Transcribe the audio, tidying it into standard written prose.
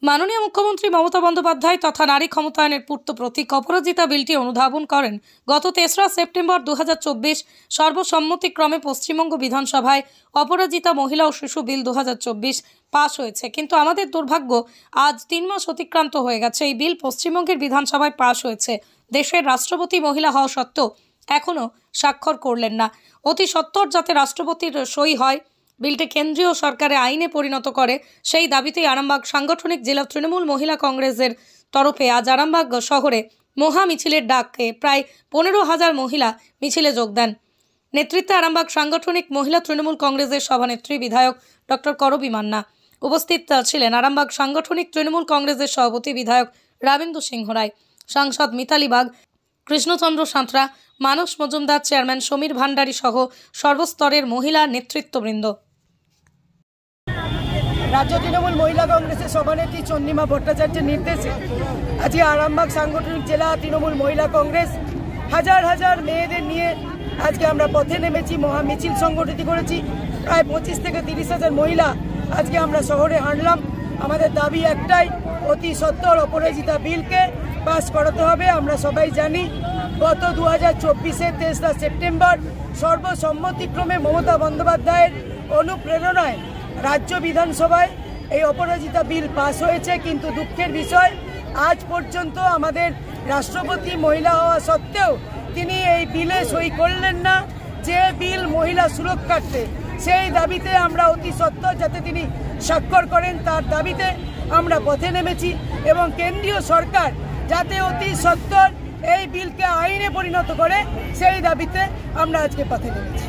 মাননীয় মুখ্যমন্ত্রী মমতা বন্দ্যোপাধ্যায় তথা নারী ক্ষমতায়নের পূর্ত প্রতীক অপরাজিতা বিলটি অনুধাবন করেন গত ৩রা সেপ্টেম্বর ২০২৪ সর্বসম্মতিক্রমে পশ্চিমবঙ্গ বিধানসভায় অপরাজিতা মহিলা ও শিশু বিল ২০২৪ পাশ হয়েছে। কিন্তু আমাদের দুর্ভাগ্য, আজ ৩ মাস অতিক্রান্ত হয়ে গেছে। এই বিল পশ্চিমবঙ্গের বিধানসভায় পাশ হয়েছে। দেশের রাষ্ট্রপতি মহিলা হওয়া সত্ত্বেও এখনও স্বাক্ষর করলেন না। অতি সত্বর যাতে রাষ্ট্রপতির সই হয়, বিলটি কেন্দ্রীয় সরকারে আইনে পরিণত করে, সেই দাবিতেই আরামবাগ সাংগঠনিক জেলা তৃণমূল মহিলা কংগ্রেসের তরফে আজ আরামবাগ শহরে মহা মিছিলের ডাকে প্রায় ১৫,০০০ মহিলা মিছিলে যোগ দেন। নেতৃত্বে আরামবাগ সাংগঠনিক মহিলা তৃণমূল কংগ্রেসের সভানেত্রী বিধায়ক ডক্টর করবী মান্না। উপস্থিত ছিলেন আরামবাগ সাংগঠনিক তৃণমূল কংগ্রেসের সভাপতি বিধায়ক রাবেন্দু সিংহ রায়, সাংসদ মিতালি বাগ, কৃষ্ণচন্দ্র সাঁতরা, মানস মজুমদার, চেয়ারম্যান সমীর ভান্ডারী সহ সর্বস্তরের মহিলা নেতৃত্ববৃন্দ। রাজ্য তৃণমূল মহিলা কংগ্রেসের সভানেত্রী চন্দ্রিমা ভট্টাচার্যের নির্দেশে আজকে আরামবাগ সাংগঠনিক জেলা তৃণমূল মহিলা কংগ্রেস হাজার হাজার মেয়েদের নিয়ে আজকে আমরা পথে নেমেছি, মহা মিছিল সংগঠিত করেছি। প্রায় 25 থেকে 30,000 মহিলা আজকে আমরা শহরে হাঁটলাম। আমাদের দাবি একটাই, অতি সত্বর অপরাজিতা বিলকে পাস করাতে হবে। আমরা সবাই জানি গত 2024-এর 3রা সেপ্টেম্বর সর্বসম্মতিক্রমে মমতা বন্দ্যোপাধ্যায়ের অনুপ্রেরণায় রাজ্য বিধানসভায় এই অপরাজিতা বিল পাস হয়েছে। কিন্তু দুঃখের বিষয়, আজ পর্যন্ত আমাদের রাষ্ট্রপতি মহিলা হওয়া সত্ত্বেও তিনি এই বিলে সই করলেন না, যে বিল মহিলা সুরক্ষার্থে। সেই দাবিতে আমরা অতি সত্বর যাতে তিনি স্বাক্ষর করেন, তার দাবিতে আমরা পথে নেমেছি এবং কেন্দ্রীয় সরকার যাতে অতি সত্বর এই বিলকে আইনে পরিণত করে, সেই দাবিতে আমরা আজকে পথে নেমেছি।